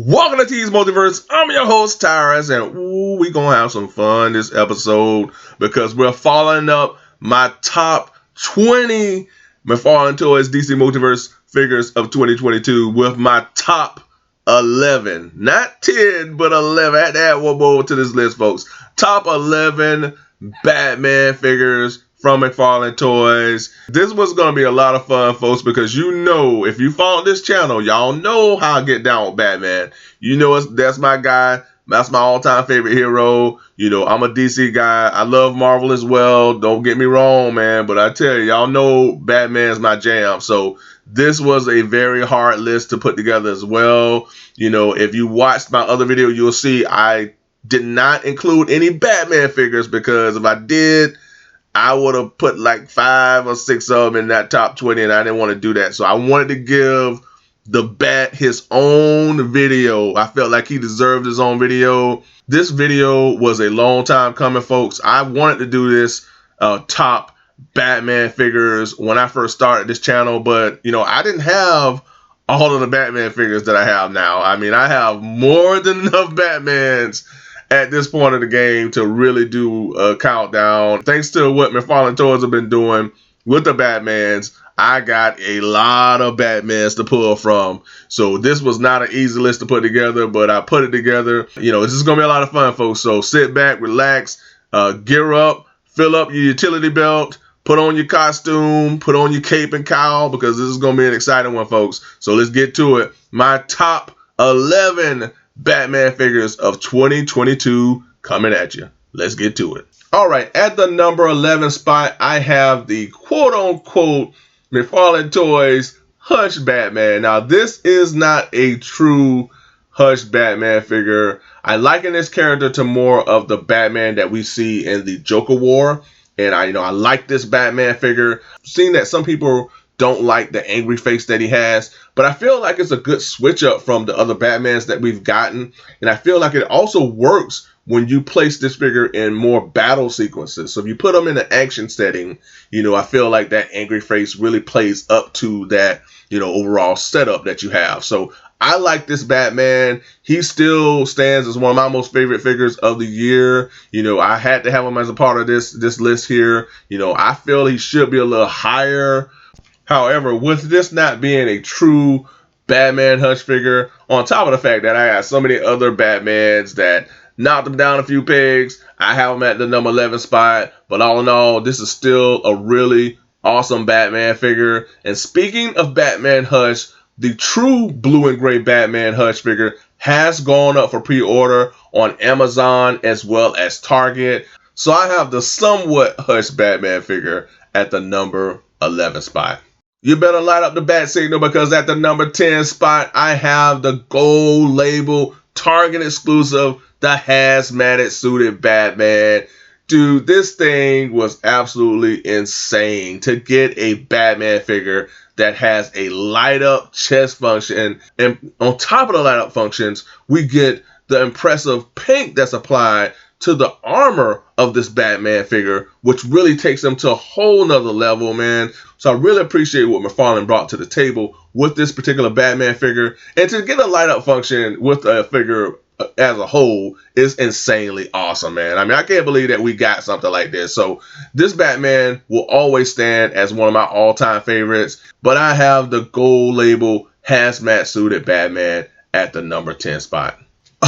Welcome to DC Multiverse. I'm your host, Tyrus, and we gonna have some fun this episode because we're following up my top 20 McFarlane Toys DC Multiverse figures of 2022 with my top 11. Not 10, but 11. I had to add one more to this list, folks. Top 11 Batman figures from McFarlane Toys. This was going to be a lot of fun, folks, because you know, if you follow this channel, y'all know how I get down with Batman. You know, that's my guy. That's my all-time favorite hero. You know, I'm a DC guy. I love Marvel as well. Don't get me wrong, man. But I tell you, y'all know Batman's my jam. So this was a very hard list to put together as well. You know, if you watched my other video, you'll see I did not include any Batman figures because if I did, I would have put like 5 or 6 of them in that top 20, and I didn't want to do that. So I wanted to give the Bat his own video. I felt like he deserved his own video. This video was a long time coming, folks. I wanted to do this top Batman figures when I first started this channel, but you know, I didn't have all of the Batman figures that I have now. I mean, I have more than enough Batmans at this point of the game to really do a countdown. Thanks to what McFarlane Toys have been doing with the Batmans, I got a lot of Batmans to pull from. So this was not an easy list to put together, but I put it together. You know, this is going to be a lot of fun, folks. So sit back, relax, gear up, fill up your utility belt, put on your costume, put on your cape and cowl, because this is going to be an exciting one, folks. So let's get to it. My top 11 Batman figures of 2022 coming at you. Let's get to it. All right, at the number 11 spot, I have the quote-unquote McFarlane Toys Hush Batman. Now, this is not a true Hush Batman figure. I liken this character to more of the Batman that we see in the Joker War, and I like this Batman figure. Seeing that some people don't like the angry face that he has, but I feel like it's a good switch up from the other Batmans that we've gotten, and I feel like it also works when you place this figure in more battle sequences. So if you put him in an action setting, I feel like that angry face really plays up to that, overall setup that you have. So I like this Batman. He still stands as one of my most favorite figures of the year. I had to have him as a part of this list here. I feel he should be a little higher. However, with this not being a true Batman Hush figure, on top of the fact that I got so many other Batmans that knocked him down a few pegs, I have him at the number 11 spot. But all in all, this is still a really awesome Batman figure. And speaking of Batman Hush, the true blue and gray Batman Hush figure has gone up for pre-order on Amazon as well as Target. So I have the somewhat Hush Batman figure at the number 11 spot. You better light up the bat signal because at the number 10 spot, I have the gold label Target exclusive, the Hazmat suited Batman. Dude, this thing was absolutely insane to get a Batman figure that has a light up chest function. And on top of the light up functions, we get the impressive paint that's applied to the armor of this Batman figure, which really takes them to a whole nother level, man. So I really appreciate what McFarlane brought to the table with this particular Batman figure. And to get a light up function with a figure as a whole is insanely awesome, man. I mean, I can't believe that we got something like this. So this Batman will always stand as one of my all-time favorites. But I have the gold label Hazmat suited Batman at the number 10 spot.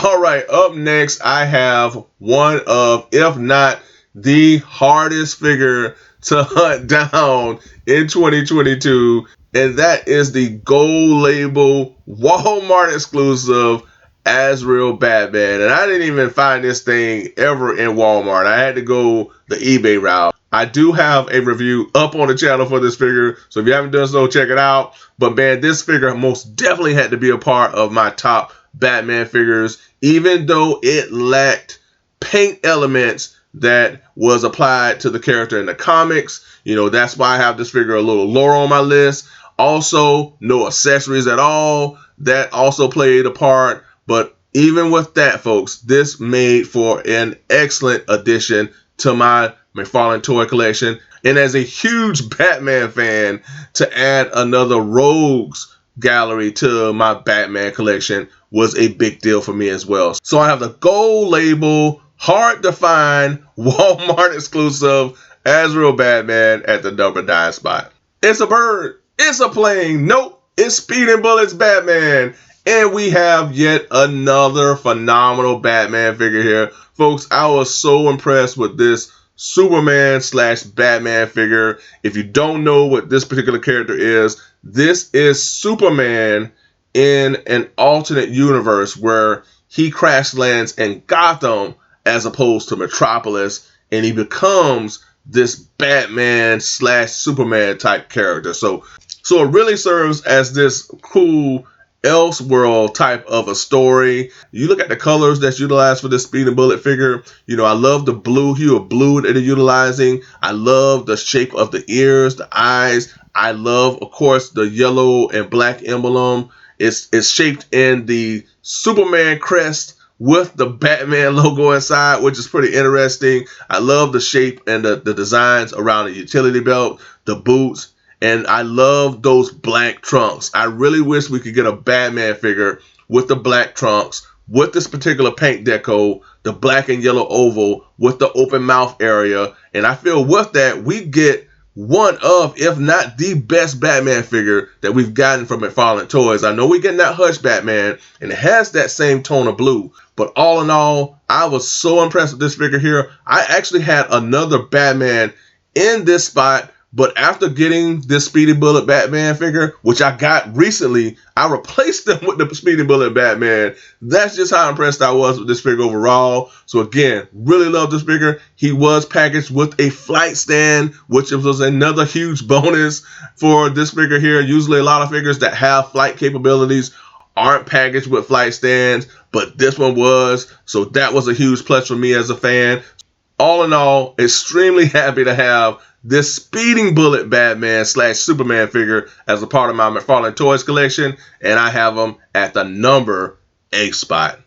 All right, up next, I have one of, if not the hardest figure to hunt down in 2022, and that is the gold label Walmart exclusive Azrael Batman. And I didn't even find this thing ever in Walmart. I had to go the eBay route. I do have a review up on the channel for this figure, so if you haven't done so, check it out. But man, this figure most definitely had to be a part of my top Batman figures, even though it lacked paint elements that was applied to the character in the comics. That's why I have this figure a little lower on my list. Also, no accessories at all. That also played a part. But even with that, folks, this made for an excellent addition to my McFarlane toy collection. And as a huge Batman fan, to add another Rogues gallery to my Batman collection was a big deal for me as well. So I have the gold label, hard to find, Walmart exclusive Azrael Batman at the number 9 spot. It's a bird. It's a plane. Nope. It's Speeding Bullets Batman. And we have yet another phenomenal Batman figure here. Folks, I was so impressed with this Superman / Batman figure. If you don't know what this particular character is, this is Superman in an alternate universe where he crash lands in Gotham as opposed to Metropolis, and he becomes this Batman / Superman type character. So it really serves as this cool Elseworld type of a story. You look at the colors that's utilized for this Speeding Bullet figure. You know, I love the blue hue of blue that they're utilizing. I love the shape of the ears, the eyes. I love, of course, the yellow and black emblem. It's shaped in the Superman crest with the Batman logo inside, which is pretty interesting. I love the shape and the designs around the utility belt, the boots. And I love those black trunks. I really wish we could get a Batman figure with the black trunks, with this particular paint deco, the black and yellow oval, with the open mouth area. And I feel with that, we get one of, if not the best Batman figure that we've gotten from McFarlane Toys. I know we're getting that Hush Batman, and it has that same tone of blue. But all in all, I was so impressed with this figure here. I actually had another Batman in this spot. But after getting this Speeding Bullet Batman figure, which I got recently, I replaced them with the Speeding Bullet Batman. That's just how impressed I was with this figure overall. So again, really love this figure. He was packaged with a flight stand, which was another huge bonus for this figure here. Usually a lot of figures that have flight capabilities aren't packaged with flight stands, but this one was. So that was a huge plus for me as a fan. All in all, extremely happy to have this Speeding Bullet Batman / Superman figure as a part of my McFarlane Toys collection, and I have them at the number 8 spot.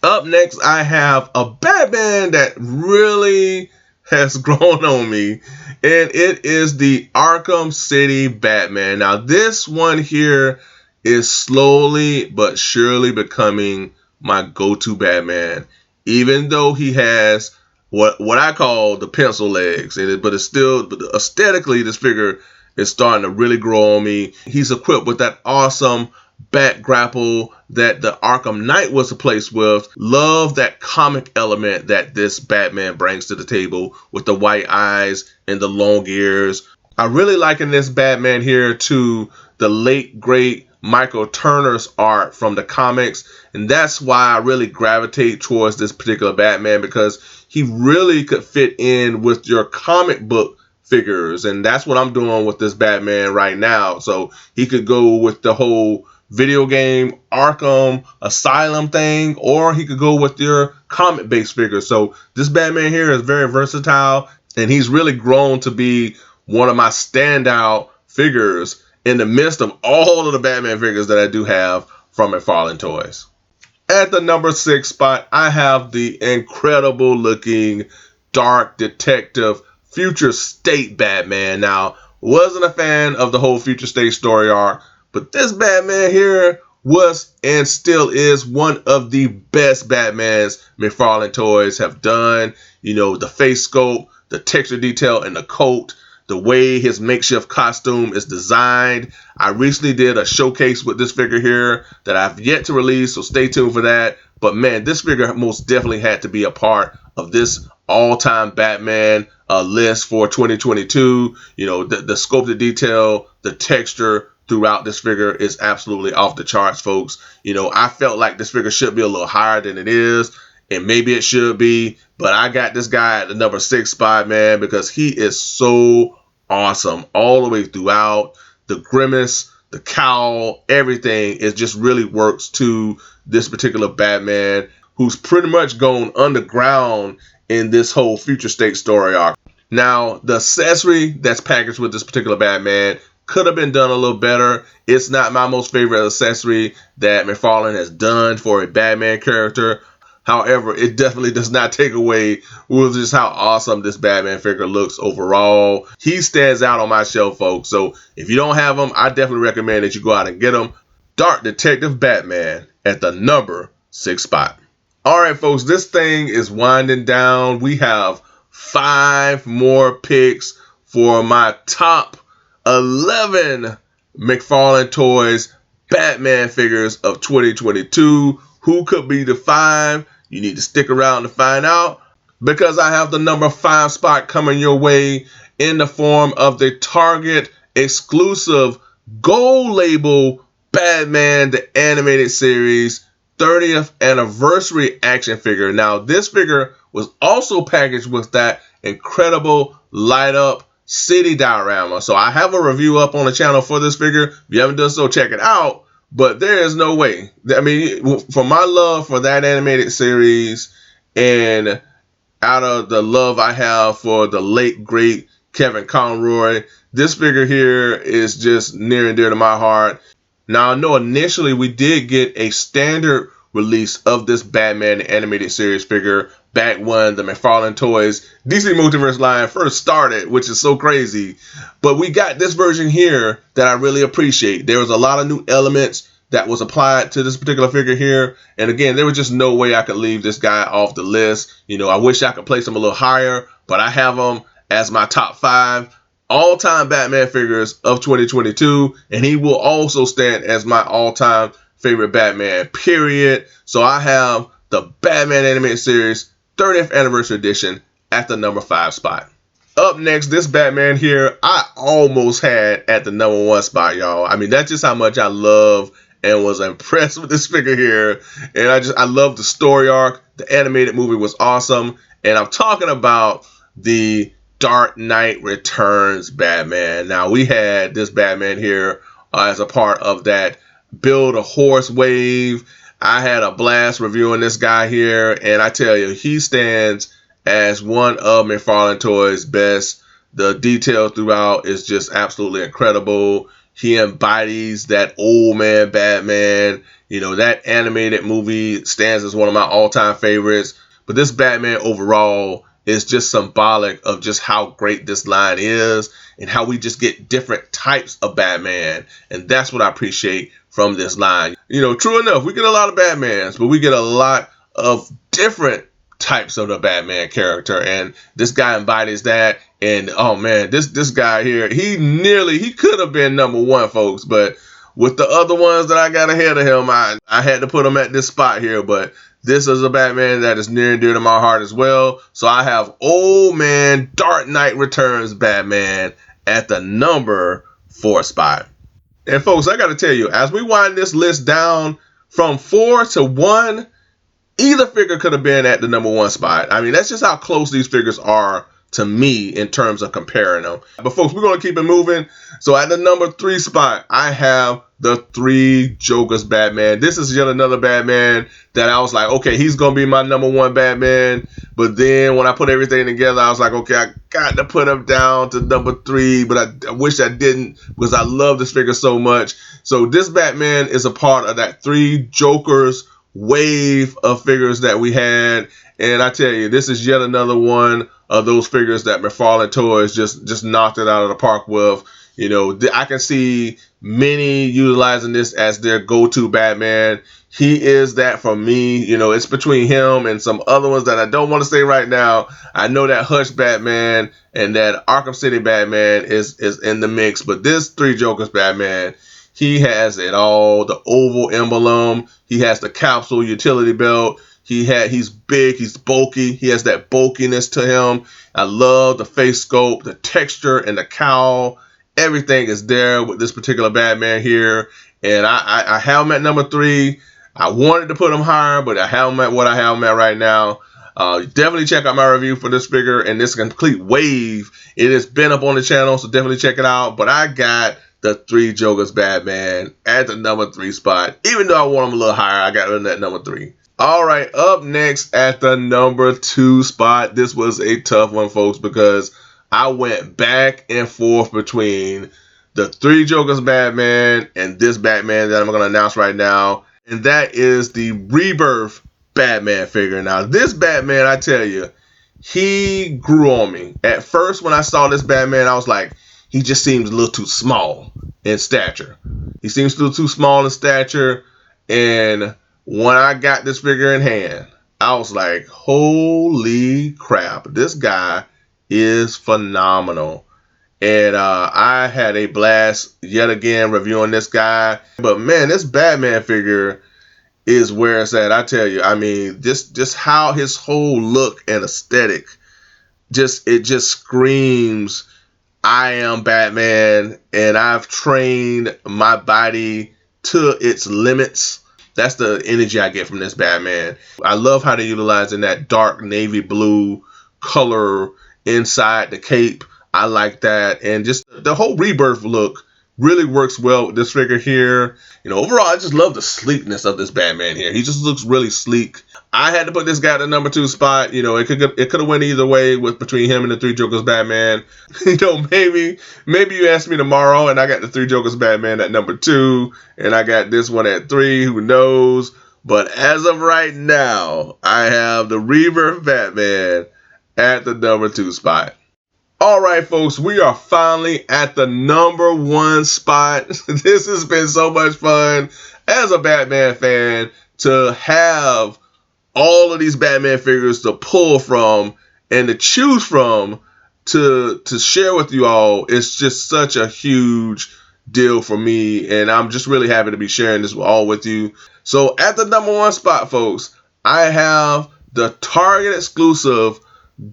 Up next, I have a Batman that really has grown on me, and it is the Arkham City Batman. Now, this one here is slowly but surely becoming my go-to Batman, even though he has what I call the pencil legs, but it's still, aesthetically, this figure is starting to really grow on me. He's equipped with that awesome back grapple that the Arkham Knight was replaced with. Love that comic element that this Batman brings to the table with the white eyes and the long ears. I really liken this Batman here to the late great Michael Turner's art from the comics, and that's why I really gravitate towards this particular Batman, because he really could fit in with your comic book figures, and that's what I'm doing with this Batman right now. So he could go with the whole video game Arkham Asylum thing, or he could go with your comic-based figures. So this Batman here is very versatile, and he's really grown to be one of my standout figures in the midst of all of the Batman figures that I do have from McFarlane Toys. At the number 6 spot, I have the incredible looking dark detective Future State Batman. Now, wasn't a fan of the whole Future State story arc, but this Batman here was and still is one of the best Batmans McFarlane Toys have done. You know, the face sculpt, the texture detail in the coat, the way his makeshift costume is designed. I recently did a showcase with this figure here that I've yet to release, so stay tuned for that. But man, this figure most definitely had to be a part of this all-time Batman list for 2022. You know, the sculpted detail, the texture throughout this figure is absolutely off the charts, folks. You know, I felt like this figure should be a little higher than it is, and maybe it should be, but I got this guy at the number 6 spot, man, because he is so awesome all the way throughout. The grimace, the cowl, everything, it just really works to this particular Batman, who's pretty much gone underground in this whole Future State story arc. Now, the accessory that's packaged with this particular Batman could have been done a little better. It's not my most favorite accessory that McFarlane has done for a Batman character. However, it definitely does not take away with just how awesome this Batman figure looks overall. He stands out on my shelf, folks. So if you don't have him, I definitely recommend that you go out and get him. Dark Detective Batman at the number 6 spot. All right, folks, this thing is winding down. We have 5 more picks for my top 11 McFarlane Toys Batman figures of 2022. Who could be the 5? You need to stick around to find out, because I have the number 5 spot coming your way in the form of the Target exclusive gold label Batman the Animated Series 30th anniversary action figure. Now, this figure was also packaged with that incredible light up city diorama. So I have a review up on the channel for this figure. If you haven't done so, check it out. But there is no way. I mean, for my love for that animated series, and out of the love I have for the late great Kevin Conroy, this figure here is just near and dear to my heart. Now, I know initially we did get a standard release of this Batman animated series figure back when the McFarlane Toys DC Multiverse line first started, which is so crazy. But we got this version here that I really appreciate. There was a lot of new elements that was applied to this particular figure here. And again, there was just no way I could leave this guy off the list. You know, I wish I could place him a little higher, but I have him as my top 5 all-time Batman figures of 2022, and he will also stand as my all-time favorite Batman, period. So I have the Batman Animated Series 30th Anniversary Edition at the number 5 spot. Up next, this Batman here, I almost had at the number 1 spot, y'all. I mean, that's just how much I love and was impressed with this figure here. And I love the story arc. The animated movie was awesome. And I'm talking about the Dark Knight Returns Batman. Now, we had this Batman here as a part of that Build a Horse wave. I had a blast reviewing this guy here, and I tell you, he stands as one of McFarlane Toys' best. The detail throughout is just absolutely incredible. He embodies that old man Batman. You know, that animated movie stands as one of my all-time favorites. But this Batman overall is just symbolic of just how great this line is and how we just get different types of Batman. And that's what I appreciate from this line. You know, true enough, we get a lot of Batmans, but we get a lot of different types of the Batman character. And this guy embodies that. And oh man, this guy here, he could have been number 1, folks. But with the other ones that I got ahead of him, I had to put him at this spot here. But this is a Batman that is near and dear to my heart as well. So I have old man Dark Knight Returns Batman at the number 4 spot. And folks, I got to tell you, as we wind this list down from 4 to 1, either figure could have been at the number 1 spot. I mean, that's just how close these figures are to me in terms of comparing them. But folks, we're going to keep it moving. So at the number 3 spot, I have the 3 Jokers Batman. This is yet another Batman that I was like, okay, he's going to be my number 1 Batman. But then when I put everything together, I was like, okay, I got to put him down to number 3. But I wish I didn't, because I love this figure so much. So this Batman is a part of that 3 Jokers wave of figures that we had. And I tell you, this is yet another one of those figures that McFarlane Toys just knocked it out of the park with. You know, I can see many utilizing this as their go-to Batman. He is that for me. You know, it's between him and some other ones that I don't want to say right now. I know that Hush Batman and that Arkham City Batman is in the mix, but this 3 Jokers Batman, he has it all. The oval emblem. He has the capsule utility belt. He's big, he's bulky, he has that bulkiness to him. I love the face sculpt, the texture, and the cowl. Everything is there with this particular Batman here. And I have him at number 3. I wanted to put him higher, but I have him at what I have him at right now. Definitely check out my review for this figure and this complete wave. It has been up on the channel, so definitely check it out. But I got the 3 Jokers Batman at the number 3 spot. Even though I want him a little higher, I got him at number 3. All right, up next at the number 2 spot. This was a tough one, folks, because I went back and forth between the 3 Jokers Batman and this Batman that I'm going to announce right now. And that is the Rebirth Batman figure. Now, this Batman, I tell you, he grew on me. At first, when I saw this Batman, I was like, he just seems a little too small in stature. He seems a little too small in stature. And when I got this figure in hand, I was like, holy crap, this guy is phenomenal. And I had a blast yet again reviewing this guy. But man, this Batman figure is where it's at. I tell you, I mean, just how his whole look and aesthetic, it just screams, I am Batman, and I've trained my body to its limits. That's the energy I get from this Batman. I love how they're utilizing that dark navy blue color inside the cape. I like that. And just the whole rebirth look really works well with this figure here. You know, overall, I just love the sleekness of this Batman here. He just looks really sleek. I had to put this guy at the number 2 spot. You know, it could have went either way between him and the Three Jokers Batman. You know, maybe you ask me tomorrow and I got the Three Jokers Batman at number 2 and I got this one at 3. Who knows? But as of right now, I have the Rebirth Batman at the number 2 spot. All right, folks, we are finally at the number 1 spot. This has been so much fun as a Batman fan to have all of these Batman figures to pull from and to choose from to share with you all. It's just such a huge deal for me, and I'm just really happy to be sharing this all with you. So at the number 1 spot, folks, I have the Target exclusive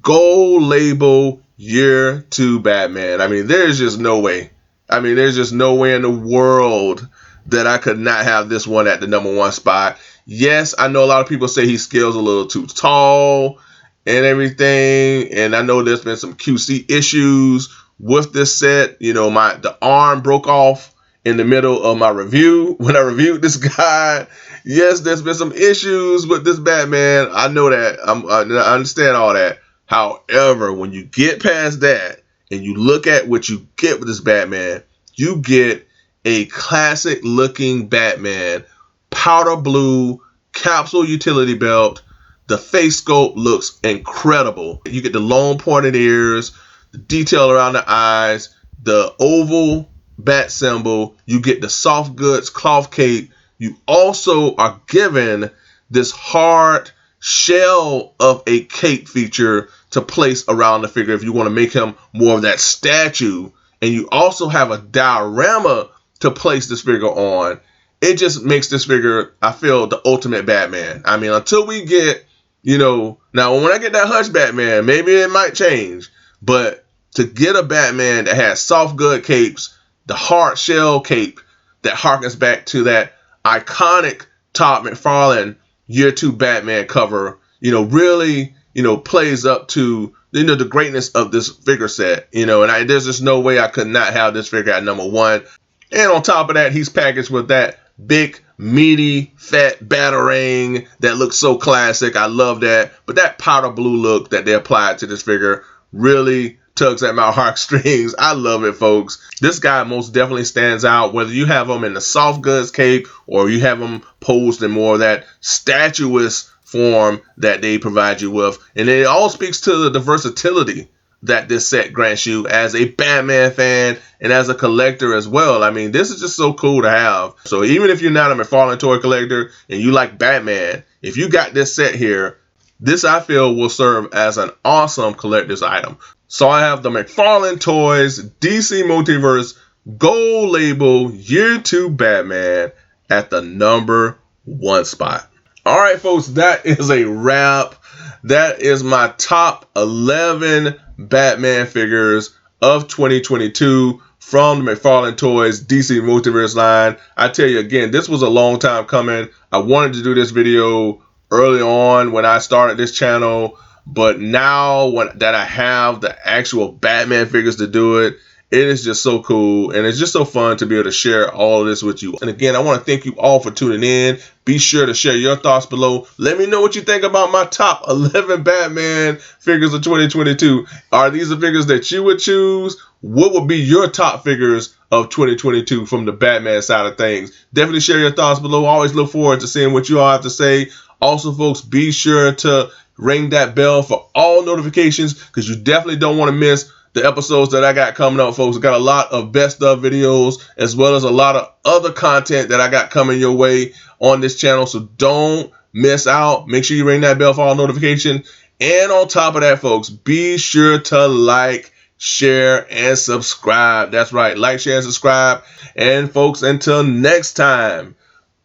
gold label Year 2 Batman. I mean, there's just no way. There's just no way in the world that I could not have this one at the number 1 spot. Yes, I know a lot of people say he scales a little too tall and everything, and I know there's been some QC issues with this set. You know, the arm broke off in the middle of my review when I reviewed this guy. Yes, there's been some issues with this Batman. I know that. I understand all that. However, when you get past that and you look at what you get with this Batman, you get a classic looking Batman, powder blue, capsule utility belt. The face sculpt looks incredible. You get the long pointed ears, the detail around the eyes, the oval bat symbol. You get the soft goods cloth cape. You also are given this hard shell of a cape feature to place around the figure if you want to make him more of that statue. And you also have a diorama to place this figure on. It just makes this figure, I feel, the ultimate Batman. I mean, until we get, you know, now when I get that Hush Batman, maybe it might change. But to get a Batman that has soft good capes, the hard shell cape that harkens back to that iconic Todd McFarlane Year 2 Batman cover, you know, really, you know, plays up to, you know, the greatness of this figure set, you know, and there's just no way I could not have this figure at number 1. And on top of that, he's packaged with that big, meaty, fat Batarang that looks so classic. I love that. But that powder blue look that they applied to this figure really tugs at my heartstrings. I love it, folks. This guy most definitely stands out, whether you have him in the soft goods cape or you have him posed in more of that statuesque form that they provide you with. And it all speaks to the versatility that this set grants you as a Batman fan and as a collector as well. I mean, this is just so cool to have. So even if you're not a McFarlane toy collector and you like Batman, if you got this set here, this I feel will serve as an awesome collector's item. So I have the McFarlane Toys DC Multiverse Gold Label Year 2 Batman at the number 1 spot. All right, folks, that is a wrap. That is my top 11 Batman figures of 2022 from the McFarlane Toys DC Multiverse line. I tell you again, this was a long time coming. I wanted to do this video early on when I started this channel, but now that I have the actual Batman figures to do it, it is just so cool, and it's just so fun to be able to share all of this with you. And again, I want to thank you all for tuning in. Be sure to share your thoughts below. Let me know what you think about my top 11 Batman figures of 2022. Are these the figures that you would choose? What would be your top figures of 2022 from the Batman side of things? Definitely share your thoughts below. I always look forward to seeing what you all have to say. Also, folks, be sure to ring that bell for all notifications because you definitely don't want to miss the episodes that I got coming up, folks. I got a lot of best of videos as well as a lot of other content that I got coming your way on this channel. So don't miss out. Make sure you ring that bell for all notifications. And on top of that, folks, be sure to like, share, and subscribe. That's right. Like, share, and subscribe. And folks, until next time,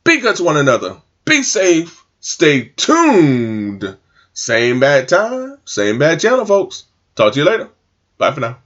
be good to one another. Be safe. Stay tuned. Same bad time, same bad channel, folks. Talk to you later. Bye for now.